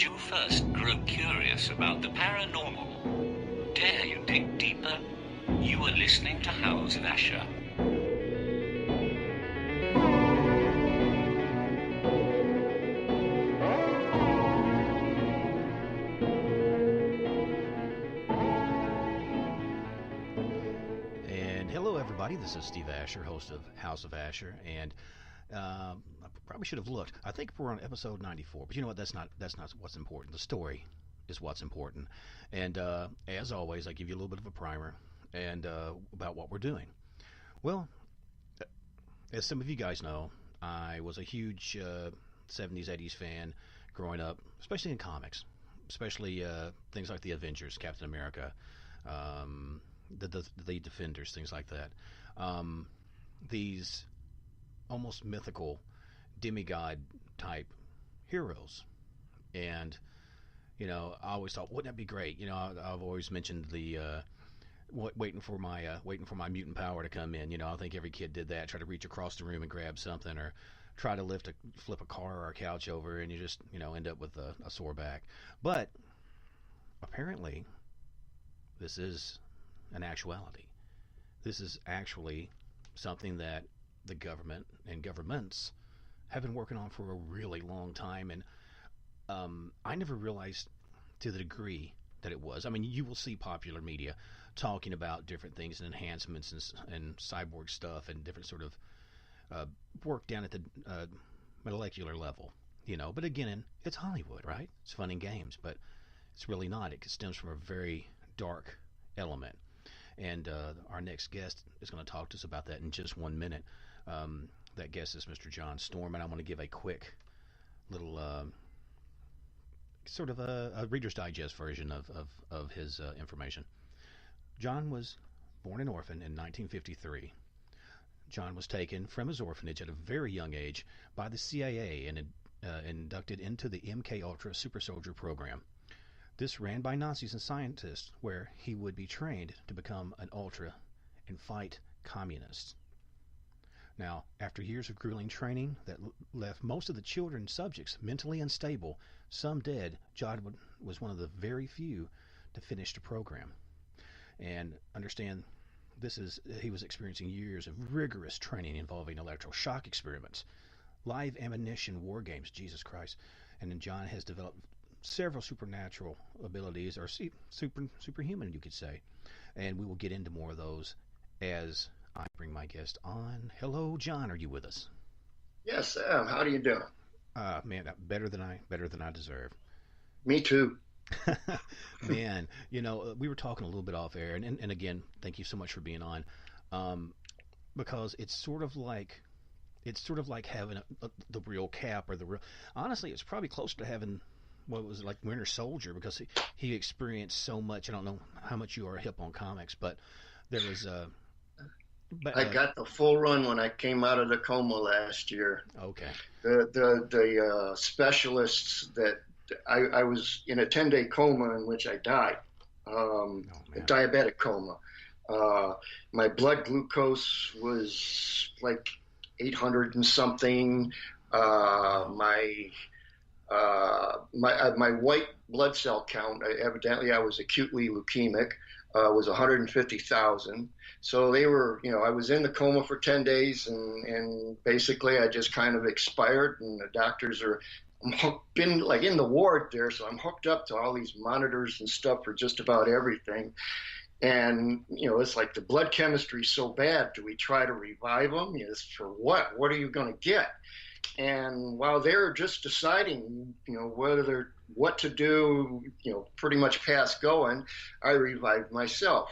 did you first grow curious about the paranormal? Dare you dig deeper? You are listening to House of Asher. And hello, everybody. This is Steve Asher, host of House of Asher, and I probably should have looked. I think we're on episode 94, but you know what? That's not what's important. The story is what's important. And as always, I give you a little bit of a primer and about what we're doing. Well, as some of you guys know, I was a huge 70s, 80s fan growing up, especially in comics, especially things like the Avengers, Captain America, the Defenders, things like that. These almost mythical demigod type heroes. And, you know, I always thought, wouldn't that be great? You know, I've always mentioned the waiting for my mutant power to come in. You know, I think every kid did that, try to reach across the room and grab something, or try to flip a car or a couch over, and you just, you know, end up with a sore back. But apparently this is an actuality. This is actually something that the government and governments have been working on for a really long time, and I never realized to the degree that it was. I mean, you will see popular media talking about different things and enhancements and cyborg stuff and different sort of work down at the molecular level, you know. But again, it's Hollywood, right? It's fun and games, but it's really not. It stems from a very dark element. And our next guest is going to talk to us about that in just 1 minute. That guest is Mr. John Stormm, and I want to give a quick little sort of a Reader's Digest version of his information. John was born an orphan in 1953. John was taken from his orphanage at a very young age by the CIA and inducted into the mkultra super soldier program. This ran by Nazis and scientists, where he would be trained to become an ultra and fight communists. Now, after years of grueling training that left most of the children subjects mentally unstable, some dead, John was one of the very few to finish the program. And understand, he was experiencing years of rigorous training involving electroshock experiments, live ammunition war games, Jesus Christ. And then John has developed several supernatural abilities, or superhuman, you could say. And we will get into more of those as I bring my guest on. Hello, John. Are you with us? Yes, Sam. How do you do? Man, better than I deserve. Me too. Man, you know, we were talking a little bit off air, and again, thank you so much for being on, because it's sort of like having the real Cap, or the real. Honestly, it's probably closer to having what was like Winter Soldier, because he experienced so much. I don't know how much you are hip on comics, but there was I got the full run when I came out of the coma last year. Okay. The specialists that I was in a 10-day coma in which I died, a diabetic coma. My blood glucose was like 800 and something. My white blood cell count, evidently I was acutely leukemic, was 150,000. So they were, you know, I was in the coma for 10 days and basically I just kind of expired, and the doctors been like in the ward there. So I'm hooked up to all these monitors and stuff for just about everything. And, you know, it's like the blood chemistry is so bad. Do we try to revive them? Yes, for what? What are you going to get? And while they're just deciding, you know, what to do, you know, pretty much past going, I revived myself.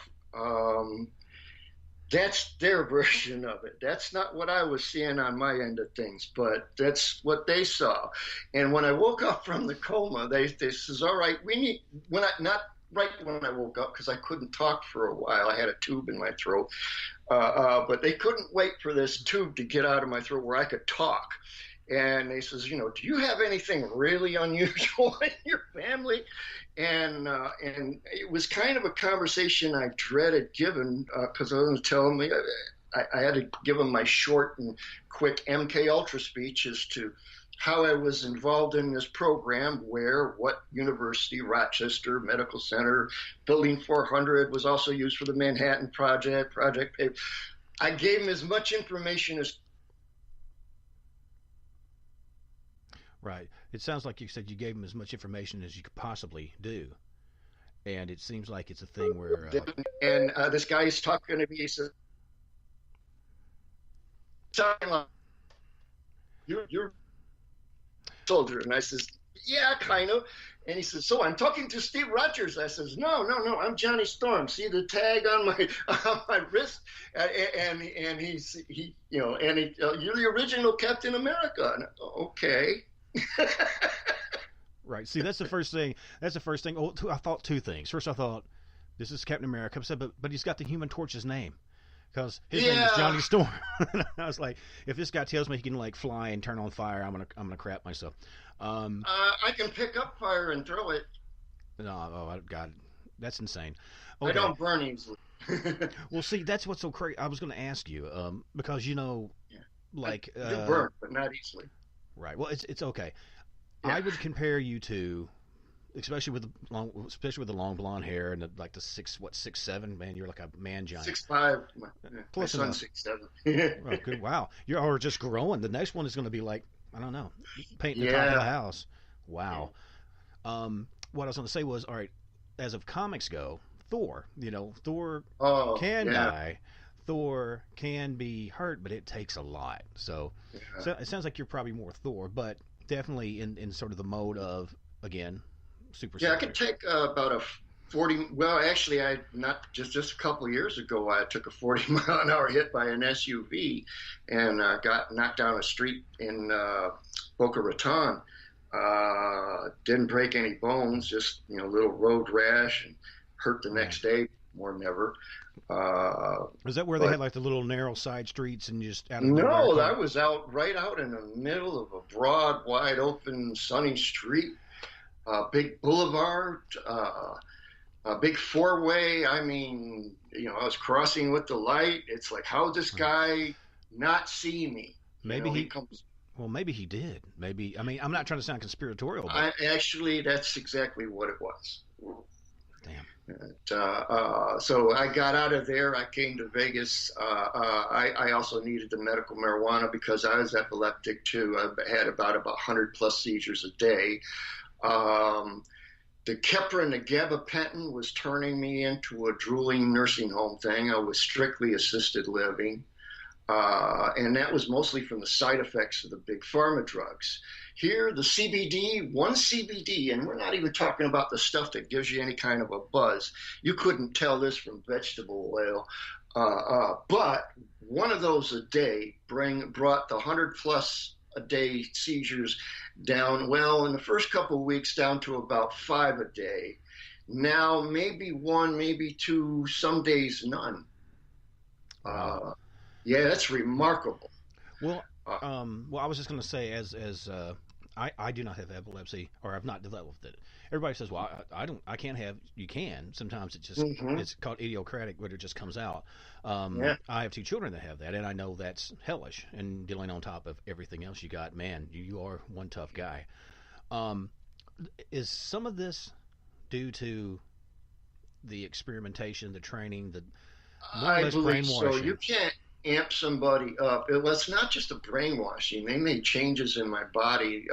That's their version of it. That's not what I was seeing on my end of things, but that's what they saw. And when I woke up from the coma, they says, all right, not right when I woke up, because I couldn't talk for a while. I had a tube in my throat. But they couldn't wait for this tube to get out of my throat where I could talk. And they says, you know, do you have anything really unusual in your family? And it was kind of a conversation I dreaded giving, because I was going to tell them I had to give them my short and quick MK Ultra speech as to how I was involved in this program, where, what university, Rochester Medical Center, Building 400 was also used for the Manhattan Project, Project Paper. I gave him as much information as. Right. It sounds like you said you gave him as much information as you could possibly do. And it seems like it's a thing where. And this guy is talking to me. He says, you're a soldier. And I says, yeah, kind of. And he says, so I'm talking to Steve Rogers. I says, no, I'm Johnny Storm. See the tag on my wrist? And you're the original Captain America. And, okay. Right. See, that's the first thing. Oh, I thought two things. First, I thought this is Captain America. I said, but he's got the Human Torch's name, because his name is Johnny Storm. I was like, if this guy tells me he can like fly and turn on fire, I'm gonna crap myself. I can pick up fire and throw it. No, God, that's insane. Okay. I don't burn easily. Well, see, that's what's so crazy. I was going to ask you, because like you burn, but not easily. Right. Well, it's okay. Yeah. I would compare you to, especially with the long blonde hair and the 6'7", man. You're like a man giant. 6'5". Plus my son's 7'. Oh, good. Wow. You're just growing. The next one is going to be like, I don't know, painting the top of the house. Wow. Yeah. What I was going to say was, all right, as of comics go, Thor. Thor can die. Thor can be hurt, but it takes a lot. So it sounds like you're probably more Thor, but definitely in sort of the mode of, again, super. Yeah, I could take about a 40. Well, actually, just a couple of years ago, I took a 40-mile-an-hour hit by an SUV and got knocked down a street in Boca Raton. Didn't break any bones, just a little road rash, and hurt the next day, more than ever. Is that where they had like the little narrow side streets and just out of No, I was right out in the middle of a broad, wide open, sunny street, big boulevard, a big four-way. I mean, I was crossing with the light. It's like, how did this guy not see me? Maybe he comes. Well, maybe he did. Maybe. I mean, I'm not trying to sound conspiratorial. But... Actually, that's exactly what it was. Damn. So I got out of there. I came to Vegas. I also needed the medical marijuana because I was epileptic too. I had about 100 plus seizures a day. The Keppra and the gabapentin was turning me into a drooling nursing home thing. I was strictly assisted living. And that was mostly from the side effects of the big pharma drugs. Here, the CBD, one CBD, and we're not even talking about the stuff that gives you any kind of a buzz. You couldn't tell this from vegetable oil. But one of those a day brought the 100 plus a day seizures down, well, in the first couple of weeks down to about 5 a day. Now, maybe 1, maybe 2, some days none. Yeah, that's remarkable. Well, I was just going to say, as I do not have epilepsy, or I've not developed it. Everybody says, well, I can't have. You can. Sometimes it just it's called idiocratic, but it just comes out. I have 2 children that have that, and I know that's hellish. And dealing on top of everything else you got, man, you are one tough guy. Is some of this due to the experimentation, the training, the more or less brainwashing? So you can't amp somebody up. It's not just a brainwashing. They made changes in my body.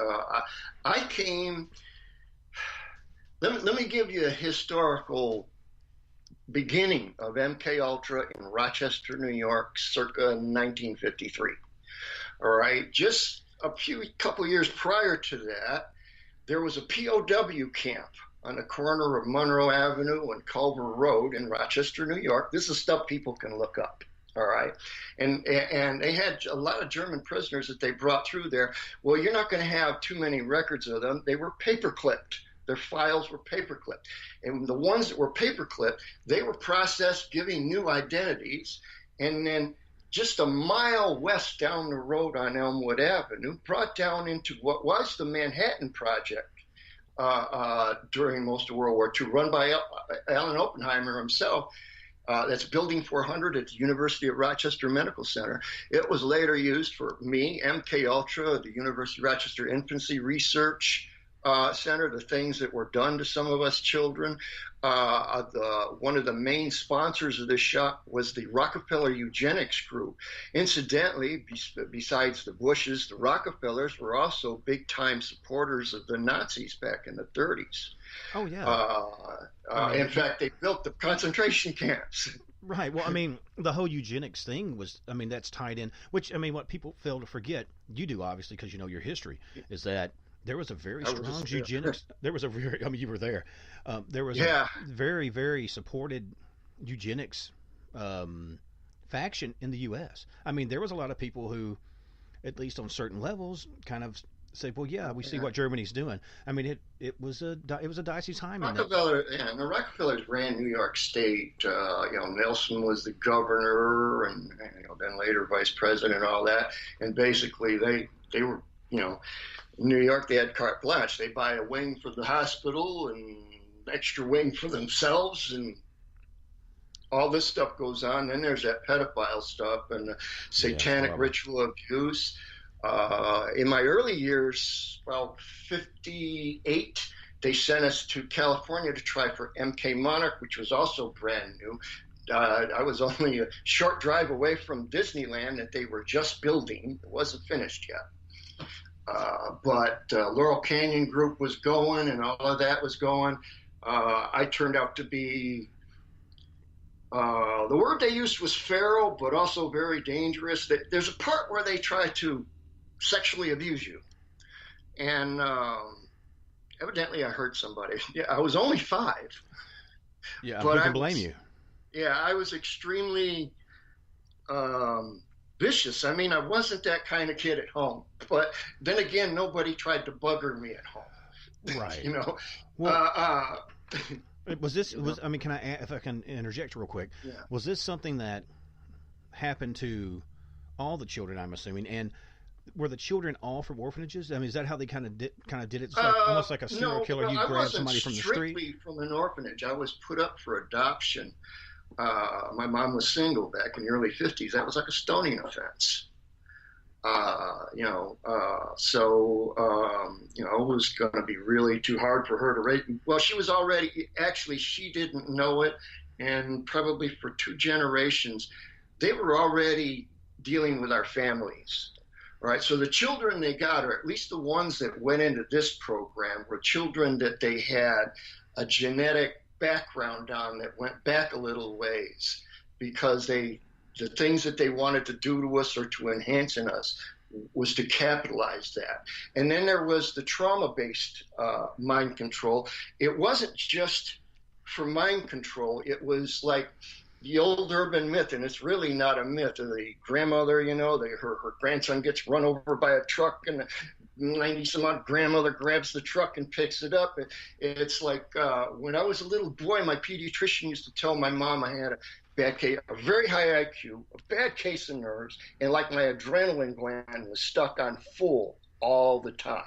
I came. Let me give you a historical beginning of mkultra in Rochester, New York, circa 1953. All right, just a couple years prior to that, there was a POW camp on the corner of Monroe Avenue and Culver Road in Rochester, New York. This is stuff people can look up. All right. And they had a lot of German prisoners that they brought through there. Well, you're not going to have too many records of them. They were paper clipped. Their files were paper clipped. And the ones that were paper clipped, they were processed, giving new identities. And then just a mile west down the road on Elmwood Avenue, brought down into what was the Manhattan Project during most of World War II, run by Alan Oppenheimer himself. That's Building 400 at the University of Rochester Medical Center. It was later used for me, mkultra, the University of Rochester Infancy Research Center, the things that were done to some of us children. One of the main sponsors of this shop was the Rockefeller Eugenics Group. Incidentally, besides the Bushes, the Rockefellers were also big-time supporters of the Nazis back in the 30s. Oh, yeah. In fact, they built the concentration camps. Right. Well, I mean, the whole eugenics thing was, I mean, that's tied in, which, I mean, what people fail to forget, you do obviously because you know your history, is that there was a very strong eugenics. There was a very, I mean, you were there. There was a very, very supported eugenics faction in the U.S. I mean, there was a lot of people who, at least on certain levels, kind of say, well, yeah, we see what Germany's doing. I mean, it was a dicey time. Rockefeller, and the Rockefellers ran New York State. Nelson was the governor, and then later vice president, and all that. And basically, they were, in New York, they had carte blanche. They buy a wing for the hospital and extra wing for themselves, and all this stuff goes on. Then there's that pedophile stuff and the satanic ritual abuse. In my early years, 58, they sent us to California to try for MK Monarch, which was also brand new. I was only a short drive away from Disneyland that they were just building. It wasn't finished yet. But Laurel Canyon Group was going, and all of that was going. I turned out to be, the word they used was feral, but also very dangerous. There's a part where they try to sexually abuse you. And evidently I hurt somebody. Yeah, I was only 5. Yeah, but who can blame you? Yeah, I was extremely vicious. I mean, I wasn't that kind of kid at home. But then again, nobody tried to bugger me at home. Right. Well, was this, I mean, if I can interject real quick, was this something that happened to all the children, I'm assuming, and were the children all from orphanages? I mean, is that how they kind of did it? It's like, almost like a serial killer. You grab somebody from the street. I wasn't strictly from an orphanage. I was put up for adoption. My mom was single back in the early 50s. That was like a stoning offense. It was going to be really too hard for her to raise. Well, she was already, actually, she didn't know it. And probably for 2 generations, they were already dealing with our families. All right, so the children they got, or at least the ones that went into this program, were children that they had a genetic background on that went back a little ways, because the things that they wanted to do to us or to enhance in us was to capitalize that. And then there was the trauma-based mind control. It wasn't just for mind control. It was like the old urban myth, and it's really not a myth. The grandmother, her grandson gets run over by a truck, and the 90-some-odd grandmother grabs the truck and picks it up. It's like when I was a little boy, my pediatrician used to tell my mom I had a bad case, a very high IQ, a bad case of nerves, and like my adrenaline gland was stuck on full all the time.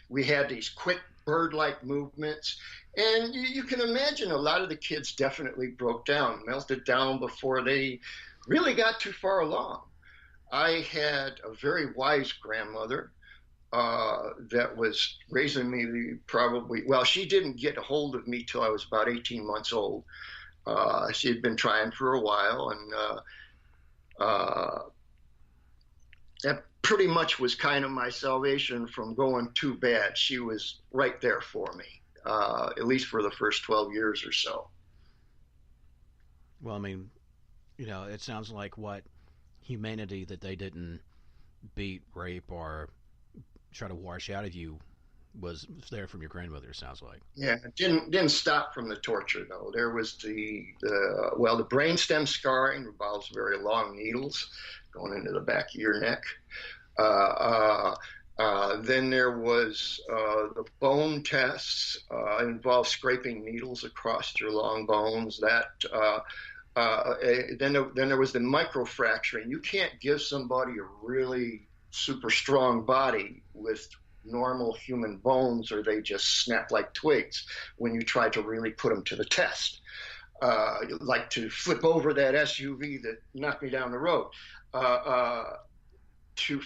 We had these quick bird-like movements. And you can imagine a lot of the kids definitely broke down, melted down before they really got too far along. I had a very wise grandmother that was raising me she didn't get a hold of me till I was about 18 months old. She had been trying for a while, and that pretty much was kind of my salvation from going too bad. She was right there for me. At least for the first 12 years or so. Well, I mean, it sounds like what humanity that they didn't beat, rape, or try to wash out of you was there from your grandmother, it sounds like. Yeah, it didn't stop from the torture, though. There was the brainstem scarring involves very long needles going into the back of your neck. Then there was the bone tests, involved scraping needles across your long bones. Then there was the microfracturing. You can't give somebody a really super strong body with normal human bones, or they just snap like twigs when you try to really put them to the test. like to flip over that SUV that knocked me down the road.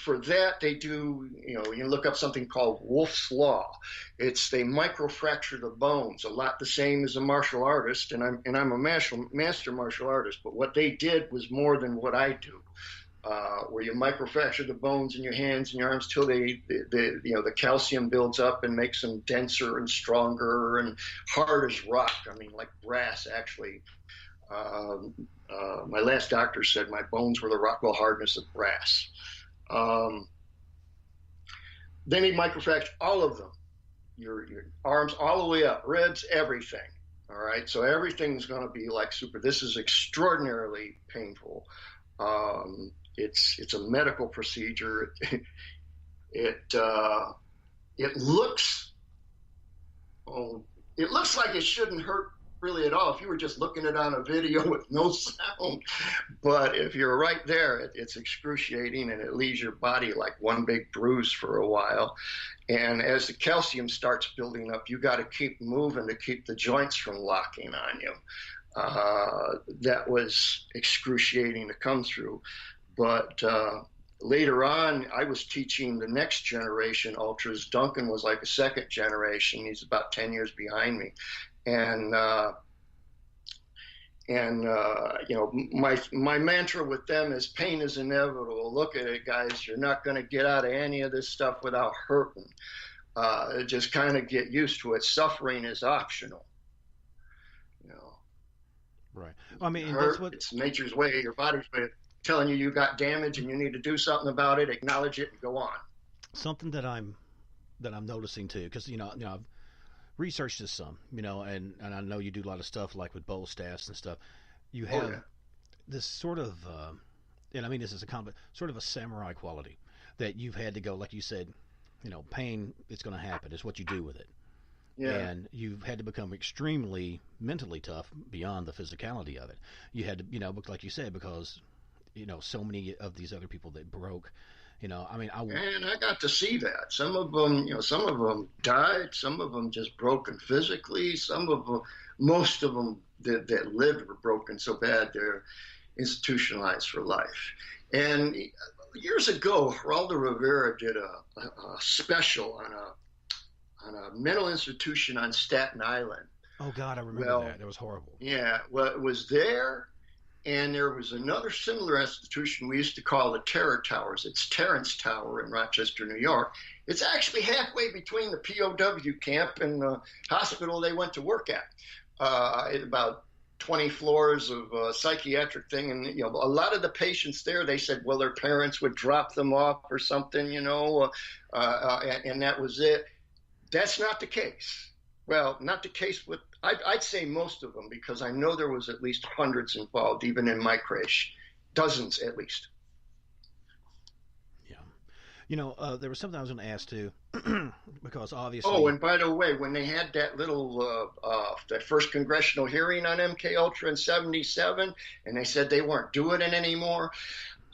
For that they do, you look up something called Wolf's Law. It's they microfracture the bones a lot the same as a martial artist, and I'm a master martial artist, but what they did was more than what I do. Where you microfracture the bones in your hands and your arms till the calcium builds up and makes them denser and stronger and hard as rock. I mean, like brass, actually. My last doctor said my bones were the Rockwell hardness of brass. Then he microfractured all of them, your arms all the way up, ribs, everything. All right, so everything's going to be like super. This is extraordinarily painful. It's a medical procedure. It looks like it shouldn't hurt really at all if you were just looking at it on a video with no sound. But if you're right there, it's excruciating, and it leaves your body like one big bruise for a while. And as the calcium starts building up, you got to keep moving to keep the joints from locking on you. That was excruciating to come through. But later on, I was teaching the next generation ultras. Duncan was like a second generation. He's about 10 years behind me. And my mantra with them is pain is inevitable. Look at it, guys. You're not going to get out of any of this stuff without hurting. Just kind of get used to it. Suffering is optional. Right. I mean, it's nature's way, your body's way of telling you got damage and you need to do something about it. Acknowledge it and go on. Something that I'm noticing too, because I've researched this some, and I know you do a lot of stuff like with bowl staffs and stuff. You have this sort of, and I mean this is sort of a samurai quality that you've had to go, like you said, pain, it's going to happen. It's what you do with it. Yeah. And you've had to become extremely mentally tough beyond the physicality of it. You had to, like you said, because, so many of these other people that broke, and I got to see that. Some of them died. Some of them just broken physically. Most of them that lived were broken so bad they're institutionalized for life. And years ago, Geraldo Rivera did a special on a mental institution on Staten Island. Oh God, I remember that. It was horrible. Yeah, well, it was there, and there was another similar institution we used to call the Terror Towers. It's Terrence Tower in Rochester, New York. It's actually halfway between the POW camp and the hospital they went to work at. About 20 floors of psychiatric thing, and a lot of the patients there, they said, well, their parents would drop them off or something, and that was it. That's not the case. Well, not the case with, I'd say most of them, because I know there was at least hundreds involved, even in my creche, dozens at least. Yeah. There was something I was going to ask too, because obviously. Oh, and by the way, when they had that little, that first congressional hearing on MKUltra in '77, and they said they weren't doing it anymore,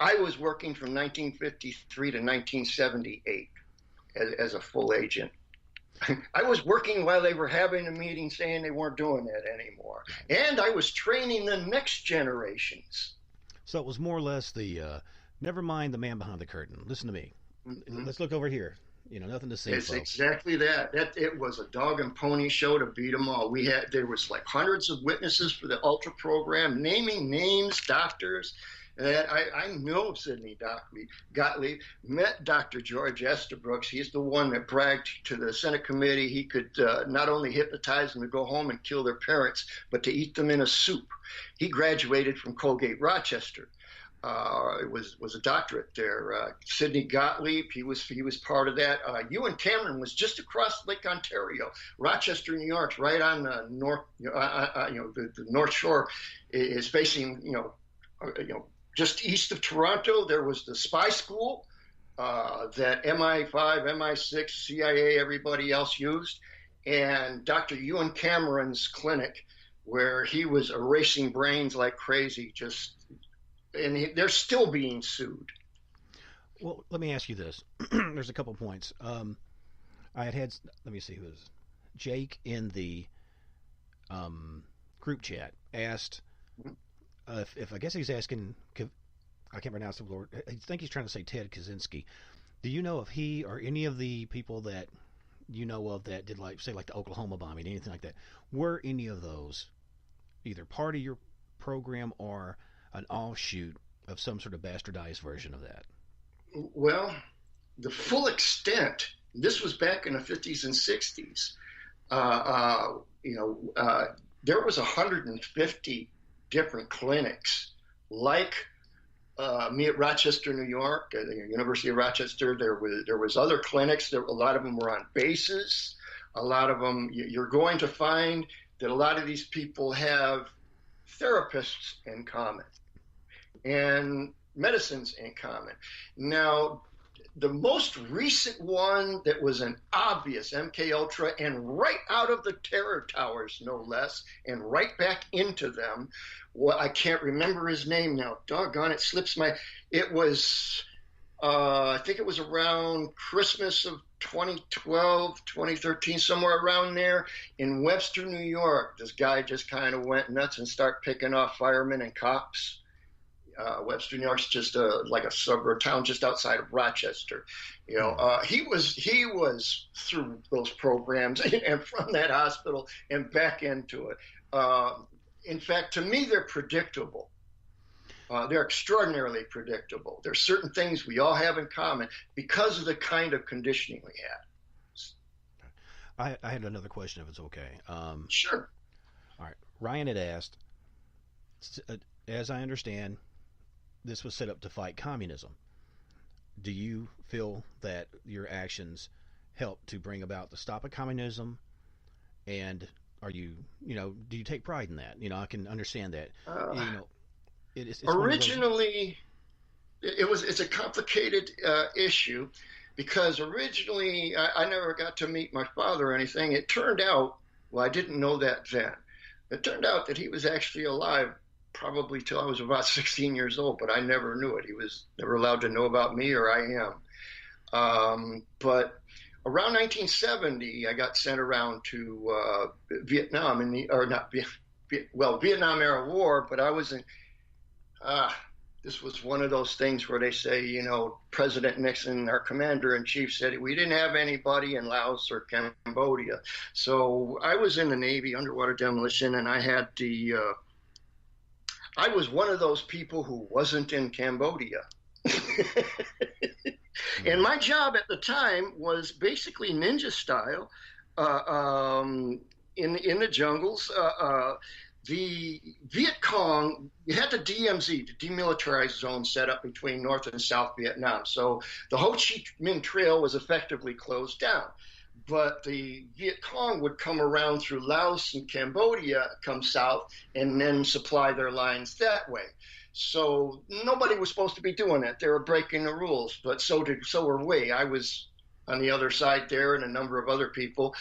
I was working from 1953 to 1978 as a full agent. I was working while they were having a meeting saying they weren't doing that anymore. And I was training the next generations. So it was more or less the, never mind the man behind the curtain. Listen to me. Mm-hmm. Let's look over here. Nothing to see, It's folks. exactly that. It was a dog and pony show to beat them all. There was like hundreds of witnesses for the Ultra program, naming names, doctors. And I know Sidney Gottlieb, met Dr. George Estabrooks. He's the one that bragged to the Senate committee he could not only hypnotize them to go home and kill their parents, but to eat them in a soup. He graduated from Colgate Rochester. Was a doctorate there. Sidney Gottlieb, he was part of that. Ewan Cameron was just across Lake Ontario. Rochester, New York, right on the north. The North Shore is facing just east of Toronto. There was the spy school that MI5, MI6, CIA, everybody else used, and Dr. Ewan Cameron's clinic, where he was erasing brains like crazy. They're still being sued. Well, let me ask you this. There's a couple points. I had let me see who it was. Jake in the group chat asked if I guess he's asking, I can't pronounce the word. I think he's trying to say Ted Kaczynski. Do you know if he or any of the people that you know of that did, like, say, like the Oklahoma bombing, anything like that, were any of those either part of your program or an offshoot of some sort of bastardized version of that? Well, the full extent, this was back in the 50s and 60s. There was 150 different clinics like me at Rochester, New York, at the University of Rochester. There was other clinics. A lot of them were on bases. A lot of them, you're going to find that a lot of these people have therapists in common and medicines in common. Now, the most recent one that was an obvious mkultra, and right out of the terror towers, no less, and right back into them. Well, I can't remember his name now. Doggone, it slips my. It was, I think it was around Christmas of 2012, 2013, somewhere around there in Webster, New York. This guy just kind of went nuts and started picking off firemen and cops. Webster, New York's just like a suburb town just outside of Rochester. He was through those programs and from that hospital and back into it. In fact, to me, they're predictable. They're extraordinarily predictable. There's certain things we all have in common because of the kind of conditioning we had. I had another question, if it's okay. Sure. All right. Ryan had asked, as I understand, this was set up to fight communism. Do you feel that your actions help to bring about the stop of communism? And do you take pride in that? I can understand that. It's originally, it's a complicated issue because originally I never got to meet my father or anything. It turned out, well, I didn't know that then. It turned out that he was actually alive probably till I was about 16 years old, but I never knew it. He was never allowed to know about me, or I am. But around 1970, I got sent around to Vietnam Vietnam era war. But I was in. This was one of those things where they say, President Nixon, our commander in chief, said we didn't have anybody in Laos or Cambodia. So I was in the Navy, underwater demolition, and I had I was one of those people who wasn't in Cambodia. And my job at the time was basically ninja style in the jungles. The Viet Cong, you had the DMZ, the demilitarized zone, set up between North and South Vietnam. So the Ho Chi Minh Trail was effectively closed down. But the Viet Cong would come around through Laos and Cambodia, come south, and then supply their lines that way. So nobody was supposed to be doing that. They were breaking the rules, but so were we. I was on the other side there, and a number of other people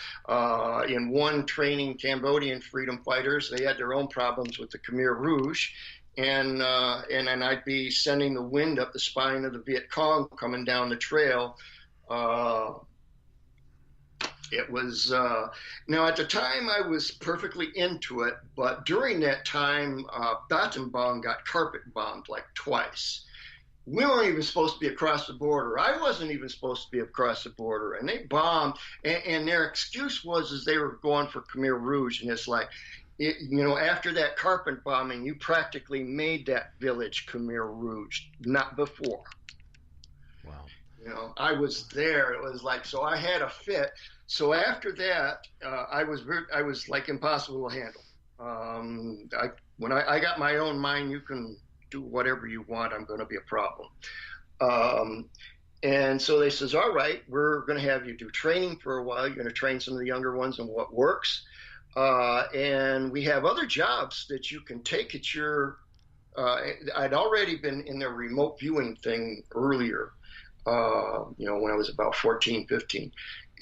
in one training Cambodian freedom fighters. They had their own problems with the Khmer Rouge. And then I'd be sending the wind up the spine of the Viet Cong coming down the trail. It was, now at the time I was perfectly into it, but during that time, Battambang got carpet bombed like twice. We weren't even supposed to be across the border. I wasn't even supposed to be across the border, and they bombed, and their excuse was they were going for Khmer Rouge, and it's like, after that carpet bombing, you practically made that village Khmer Rouge, not before. Wow. I was there. It was like, so I had a fit. So after that, I was like impossible to handle. When I got my own mind, you can do whatever you want. I'm going to be a problem. And so they says, all right, we're going to have you do training for a while. You're going to train some of the younger ones on what works. And we have other jobs that you can take at your, I'd already been in their remote viewing thing earlier, when I was about 14, 15.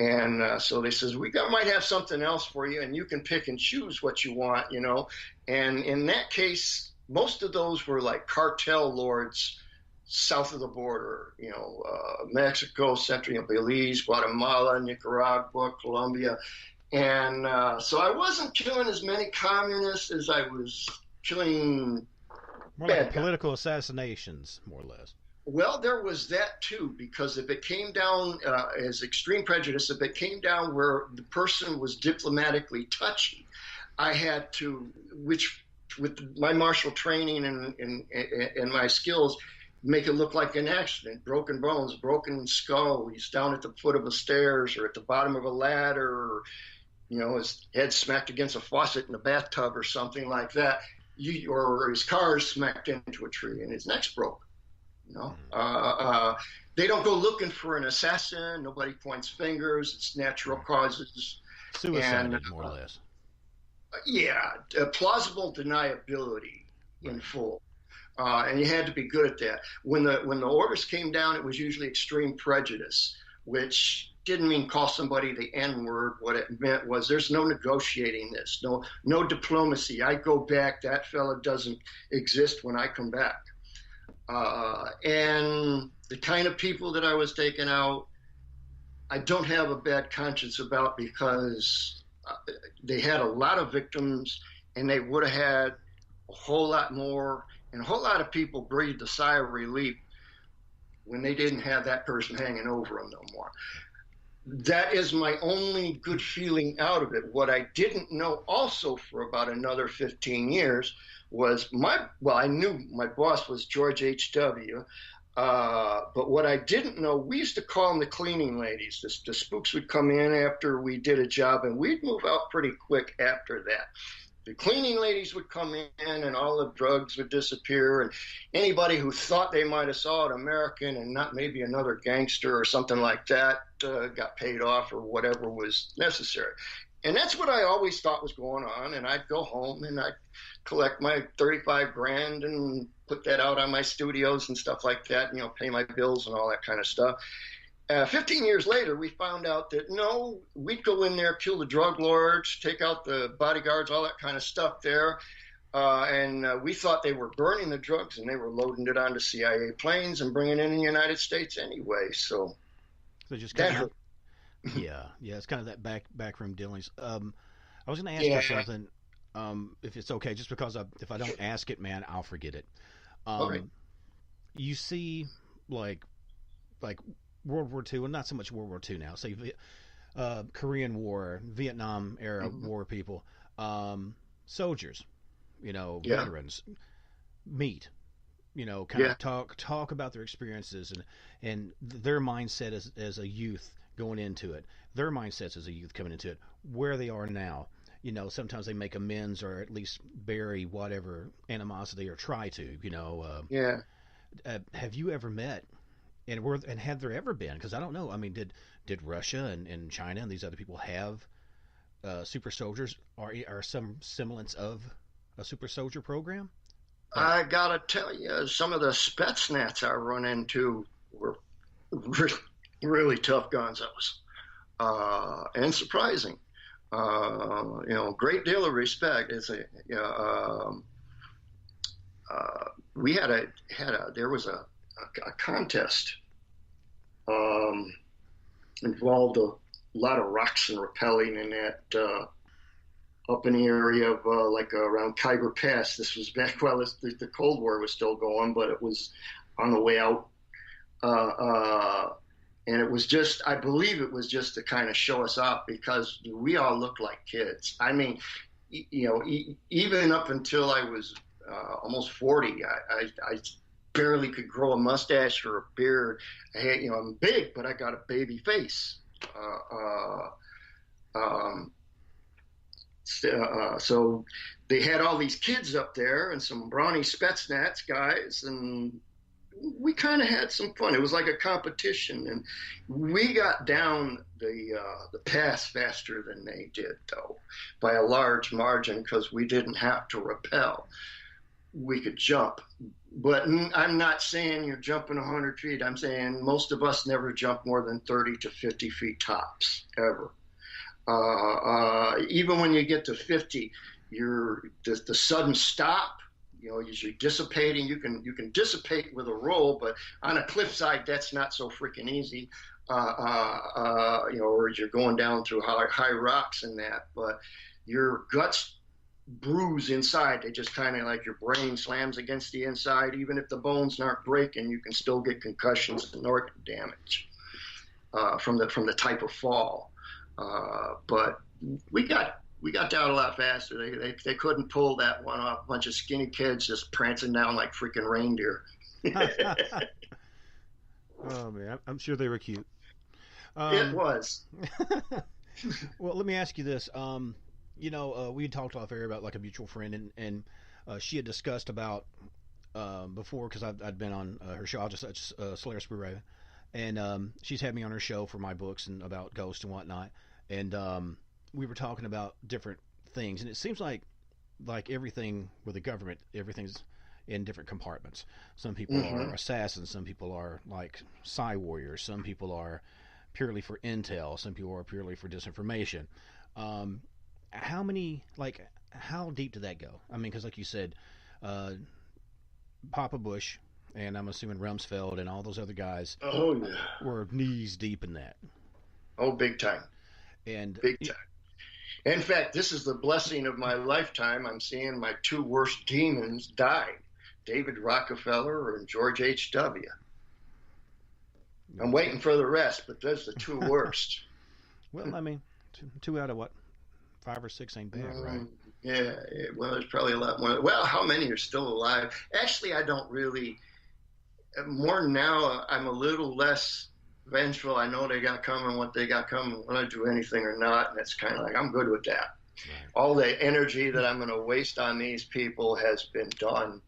And so they says, we might have something else for you, and you can pick and choose what you want, And in that case, most of those were like cartel lords south of the border, Mexico, Central, Belize, Guatemala, Nicaragua, Colombia. And so I wasn't killing as many communists as I was killing More bad like guys. political assassinations, more or less. Well, there was that too, because if it came down as extreme prejudice, if it came down where the person was diplomatically touchy, I had to, which with my martial training and my skills, make it look like an accident. Broken bones, broken skull. He's down at the foot of the stairs or at the bottom of a ladder, or his head smacked against a faucet in the bathtub or something like that. Or his car smacked into a tree and his neck's broke. They don't go looking for an assassin. Nobody points fingers. It's natural causes. Suicide, more or less. Yeah, plausible deniability in full. And you had to be good at that. When the orders came down, it was usually extreme prejudice, which didn't mean call somebody the N-word. What it meant was there's no negotiating this, no diplomacy. I go back. That fella doesn't exist when I come back. And the kind of people that I was taking out, I don't have a bad conscience about, because they had a lot of victims and they would have had a whole lot more, and a whole lot of people breathed a sigh of relief when they didn't have that person hanging over them no more. That is my only good feeling out of it. What I didn't know also for about another 15 years was I knew my boss was George H.W., but what I didn't know, we used to call them the cleaning ladies. The spooks would come in after we did a job, and we'd move out pretty quick after that. The cleaning ladies would come in, and all the drugs would disappear, and anybody who thought they might have saw an American and not maybe another gangster or something like that got paid off or whatever was necessary. And that's what I always thought was going on. And I'd go home and I'd collect my 35 grand and put that out on my studios and stuff like that, pay my bills and all that kind of stuff. 15 years later, we found out that no, we'd go in there, kill the drug lords, take out the bodyguards, all that kind of stuff there. And we thought they were burning the drugs and they were loading it onto CIA planes and bringing it in the United States anyway. So just that kind hurt. Yeah, it's kind of that backroom dealings. I was going to ask you something, if it's okay, just because if I don't ask it, man, I'll forget it. Okay. You see, like World War II, and not so much World War II now, say Korean War, Vietnam era war people, soldiers, veterans, meet, kind of talk about their experiences and their mindset as a youth going into it, their mindsets as a youth coming into it, where they are now. Sometimes they make amends or at least bury whatever animosity or try to, have you ever met and have there ever been, because I don't know, I mean, did Russia and China and these other people have super soldiers, or some semblance of a super soldier program? I gotta tell you, some of the Spetsnaz I run into were really tough gonzos, and surprising. Great deal of respect. There was a contest involved a lot of rocks and rappelling in that up in the area of around Khyber Pass. This was back while the Cold War was still going, but it was on the way out. And it was just, I believe it was just to kind of show us off, because we all looked like kids. I mean, even up until I was almost 40, I barely could grow a mustache or a beard. I'm big, but I got a baby face. So they had all these kids up there and some brawny Spetsnaz guys, and we kind of had some fun. It was like a competition, and we got down the pass faster than they did, though, by a large margin, because we didn't have to rappel. We could jump. But I'm not saying you're jumping 100 feet. I'm saying most of us never jump more than 30 to 50 feet tops, ever. Even when you get to 50, the sudden stop, usually dissipating. You can dissipate with a roll, but on a cliffside, that's not so freaking easy. or you're going down through high rocks and that, but your guts bruise inside. They just kind of like your brain slams against the inside. Even if the bones aren't breaking, you can still get concussions and organ damage from the type of fall. But we got down a lot faster. They couldn't pull that one off. A bunch of skinny kids just prancing down like freaking reindeer. Oh man, I'm sure they were cute. It was. Well, let me ask you this. We had talked off air about like a mutual friend, and she had discussed about before, because I'd been on her show. I'll just Slayer Sprue Raven, and she's had me on her show for my books and about ghosts and whatnot, and we were talking about different things, and it seems like everything with the government, everything's in different compartments. Some people are assassins, some people are like psi warriors, some people are purely for intel, some people are purely for disinformation. How deep did that go? I mean, because like you said, Papa Bush, and I'm assuming Rumsfeld and all those other guys were knees deep in that. Oh, big time. And big time. In fact, this is the blessing of my lifetime. I'm seeing my two worst demons die. David Rockefeller and George H.W. I'm waiting for the rest, but those are the two worst. Well, I mean, two out of what? 5 or 6 ain't bad, right? Yeah, well, there's probably a lot more. Well, how many are still alive? Actually, I don't really. More now, I'm a little less vengeful. I know they got coming, what they got coming, when I do anything or not, and it's kind of like, I'm good with that. Right. All the energy that I'm going to waste on these people has been done.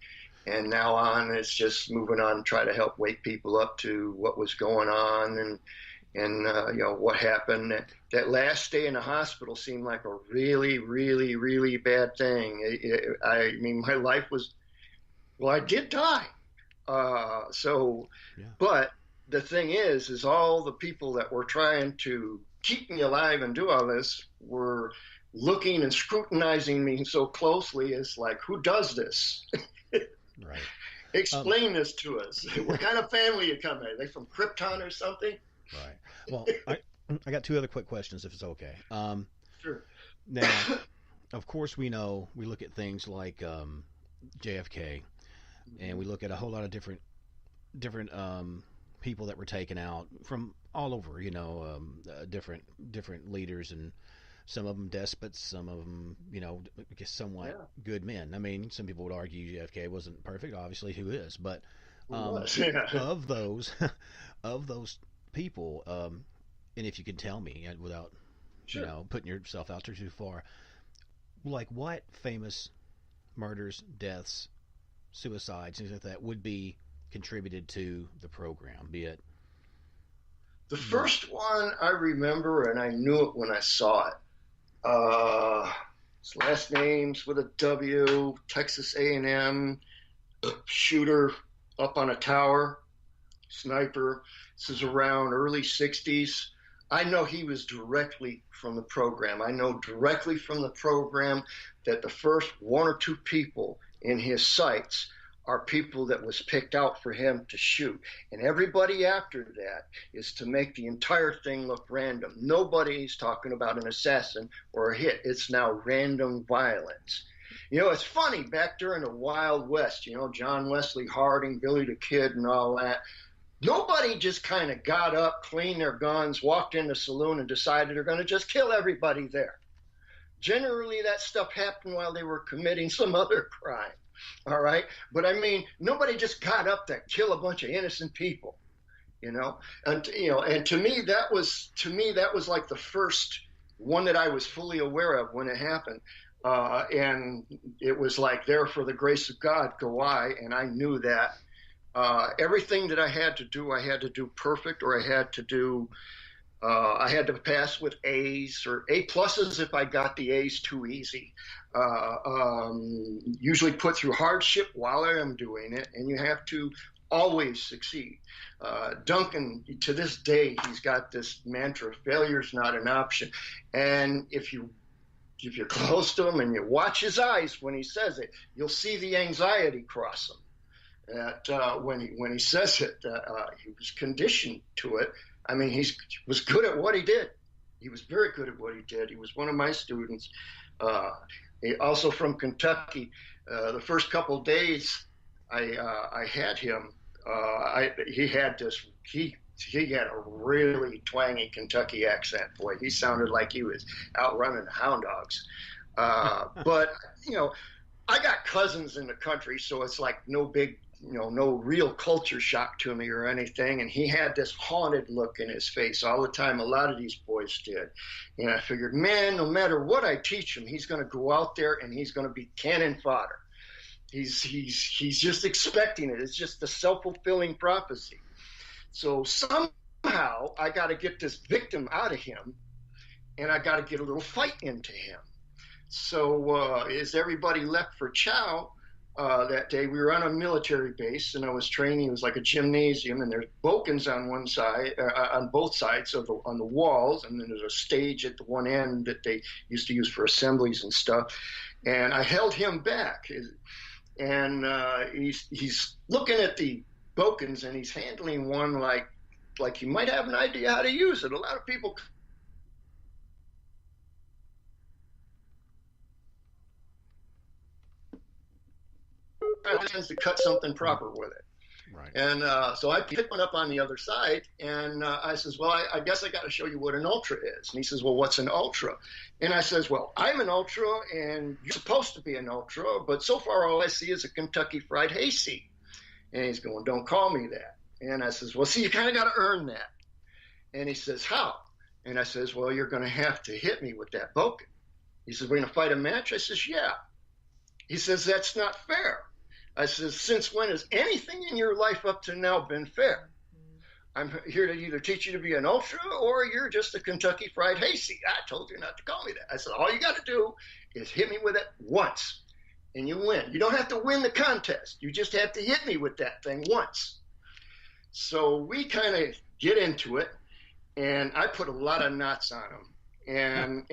And now on, it's just moving on and try to help wake people up to what was going on and what happened. That last day in the hospital seemed like a really, really, really bad thing. I mean, my life was, I did die. But the thing is all the people that were trying to keep me alive and do all this were looking and scrutinizing me so closely. It's like, who does this? Right. Explain this to us. What kind of family you come in? Are they from Krypton or something? Right. Well, I got 2 other quick questions, if it's okay. Sure. Now, of course, we look at things like JFK, and we look at a whole lot of different people that were taken out from all over. Different leaders, and some of them despots, some of them, I guess somewhat good men. I mean, some people would argue JFK wasn't perfect. Obviously, who is? But of those people, and if you can tell me without, putting yourself out there too far, like what famous murders, deaths, suicides, things like that would be contributed to the program, be it? The first one I remember, and I knew it when I saw it. His last name's with a W, Texas A&M, shooter up on a tower, sniper. This is around early 60s. I know he was directly from the program. I know directly from the program that the first 1 or 2 people in his sights are people that was picked out for him to shoot. And everybody after that is to make the entire thing look random. Nobody's talking about an assassin or a hit. It's now random violence. It's funny, back during the Wild West, John Wesley Harding, Billy the Kid and all that, nobody just kind of got up, cleaned their guns, walked in the saloon and decided they're going to just kill everybody there. Generally, that stuff happened while they were committing some other crime. All right. But I mean, nobody just got up to kill a bunch of innocent people, and to me, that was like the first one that I was fully aware of when it happened. And it was like, there for the grace of God, go I. And I knew that everything that I had to do perfect, or I had to pass with A's or A pluses if I got the A's too easy. Usually put through hardship while I am doing it, and you have to always succeed. Duncan, to this day, he's got this mantra: failure's not an option. And if you're close to him and you watch his eyes when he says it, you'll see the anxiety cross him. That when he says it, he was conditioned to it. I mean, he was good at what he did. He was very good at what he did. He was one of my students. Also from Kentucky. The first couple of days I had him, he had a really twangy Kentucky accent. Boy, he sounded like he was out running the hound dogs. But, you know, I got cousins in the country, so it's like no real culture shock to me or anything. And he had this haunted look in his face all the time. A lot of these boys did. And I figured, man, no matter what I teach him, he's going to go out there and he's going to be cannon fodder. He's just expecting it. It's just a self-fulfilling prophecy. So somehow I got to get this victim out of him, and I got to get a little fight into him. So as everybody left for chow that day, we were on a military base, and I was training. It was like a gymnasium, and there's bokens on one side, on both sides on the walls, and then there's a stage at the one end that they used to use for assemblies and stuff. And I held him back, and he's looking at the bokens, and he's handling one like he might have an idea how to use it. A lot of people tends to cut something proper with it. Right. And so I picked one up on the other side, and I says, well, I guess I got to show you what an ultra is. And he says, well, what's an ultra? And I says, well, I'm an ultra, and you're supposed to be an ultra, but so far all I see is a Kentucky Fried Hayseed. And he's going, don't call me that. And I says, well, see, you kind of got to earn that. And he says, how? And I says, well, you're going to have to hit me with that boken. He says, we're going to fight a match? I says, yeah. He says, that's not fair. I says, since when has anything in your life up to now been fair? I'm here to either teach you to be an ultra or you're just a Kentucky Fried Hayseed. I told you not to call me that. I said, all you got to do is hit me with it once, and you win. You don't have to win the contest. You just have to hit me with that thing once. So we kind of get into it, and I put a lot of knots on him. And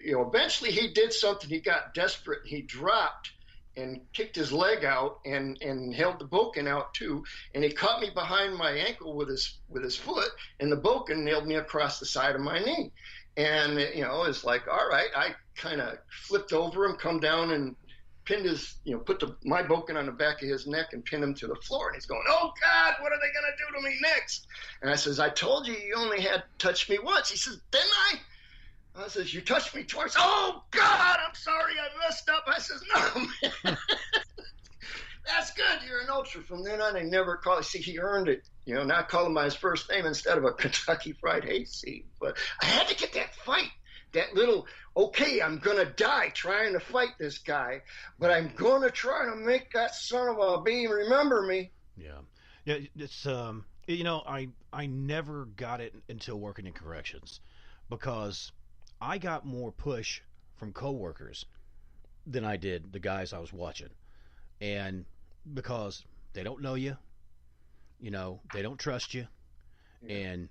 you know, eventually he did something. He got desperate. He dropped and kicked his leg out and held the boken out too. And he caught me behind my ankle with his foot, and the boken nailed me across the side of my knee. And, you know, it's like, all right, I kind of flipped over him, come down and pinned put my boken on the back of his neck and pinned him to the floor. And he's going, oh God, what are they going to do to me next? And I says, I told you only had touched me once. He says, didn't I? I says, you touched me twice. Oh, God, I'm sorry, I messed up. I says, no, man. That's good. You're an ultra. From then on, I never called. See, he earned it. You know, not calling him by his first name instead of a Kentucky Fried Hayseed. But I had to get that fight. That little, okay, I'm going to die trying to fight this guy, but I'm going to try to make that son of a bee remember me. Yeah. Yeah, it's, you know, I never got it until working in corrections, because I got more push from coworkers than I did the guys I was watching. And because they don't know you, you know, they don't trust you, and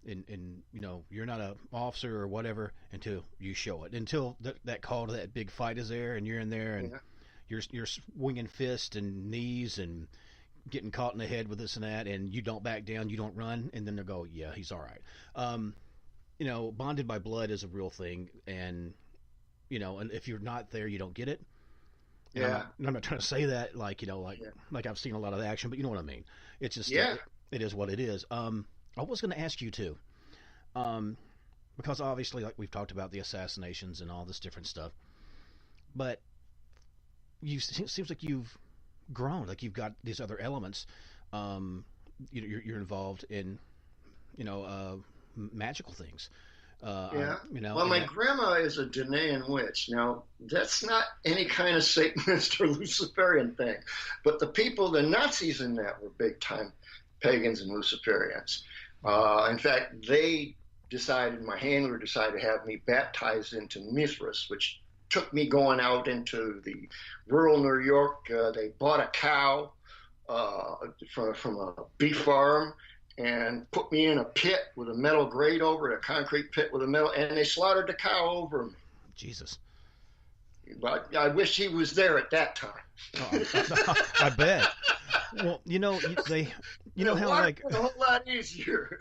you know, you're not an officer or whatever until you show it. Until that call to that big fight is there, and you're in there, and you're swinging fists and knees and getting caught in the head with this and that, and you don't back down, you don't run, and then they'll go, yeah, he's all right. You know, bonded by blood is a real thing, and you know, and if you're not there, you don't get it. Yeah. I'm not trying to say that like, you know, like I've seen a lot of the action, but you know what I mean. It's just it is what it is. I was going to ask you too, because obviously, like we've talked about the assassinations and all this different stuff, but it seems like you've grown, like you've got these other elements. You're involved in, you know, magical things. You know. Well, my grandma is a Danaan witch. Now, that's not any kind of Satanist or Luciferian thing, but the Nazis in that were big time pagans and Luciferians. In fact, my handler decided to have me baptized into Mithras, which took me going out into the rural New York. They bought a cow from a beef farm and put me in a pit with a metal grate over it, a concrete pit with a metal, and they slaughtered the cow over me. Jesus. But I wish he was there at that time. I bet. Well, you know, you know how water like was a whole lot easier.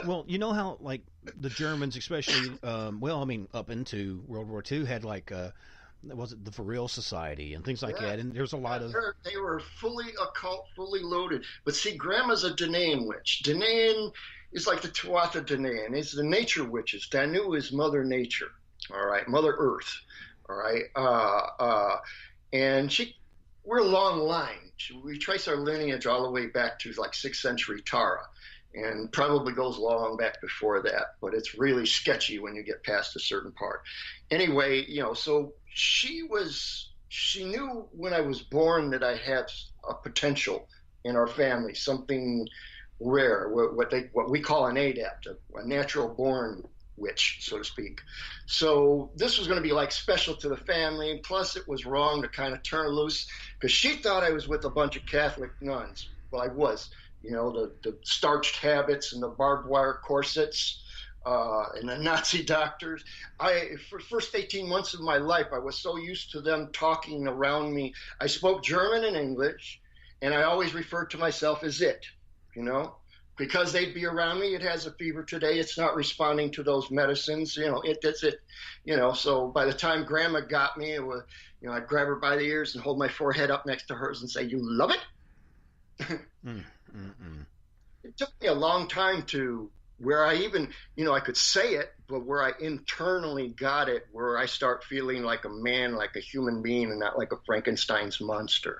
well, you know how like the Germans, especially, well, I mean, up into World War II, had like was it the Vril Society and things like Yeah, that, and there's a yeah, lot of they were fully occult, fully loaded. But see, Grandma's a Danaan witch. Danaan is like the Tuatha Danaan. It's the nature witches. Danu is Mother Nature. All right, Mother Earth. All right, and we're a long line. We trace our lineage all the way back to like 6th century Tara, and probably goes long back before that. But it's really sketchy when you get past a certain part. Anyway, so she knew when I was born that I had a potential in our family, something rare, what we call an adept, a natural born witch, so to speak. So this was going to be like special to the family. Plus, it was wrong to kind of turn loose because she thought I was with a bunch of Catholic nuns. Well, I was. The starched habits and the barbed wire corsets. And the Nazi doctors. For the first 18 months of my life, I was so used to them talking around me. I spoke German and English, and I always referred to myself as it, because they'd be around me. It has a fever today. It's not responding to those medicines. That's it. So by the time Grandma got me, it was, I'd grab her by the ears and hold my forehead up next to hers and say, "You love it?" It took me a long time to where I even, I could say it, but where I internally got it, where I start feeling like a man, like a human being, and not like a Frankenstein's monster.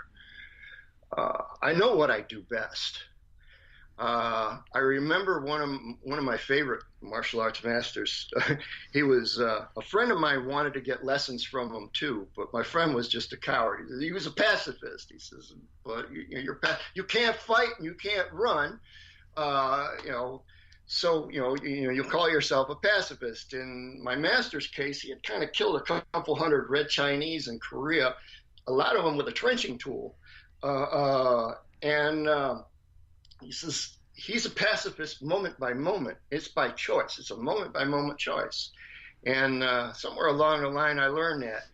I know what I do best. I remember one of my favorite martial arts masters. He was a friend of mine. Wanted to get lessons from him too, but my friend was just a coward. He was a pacifist. He says, "But you can't fight and you can't run." So, you call yourself a pacifist. In my master's case, he had kind of killed a couple hundred Red Chinese in Korea, a lot of them with a trenching tool. And he says he's a pacifist moment by moment. It's by choice. It's a moment by moment choice. And somewhere along the line, I learned that.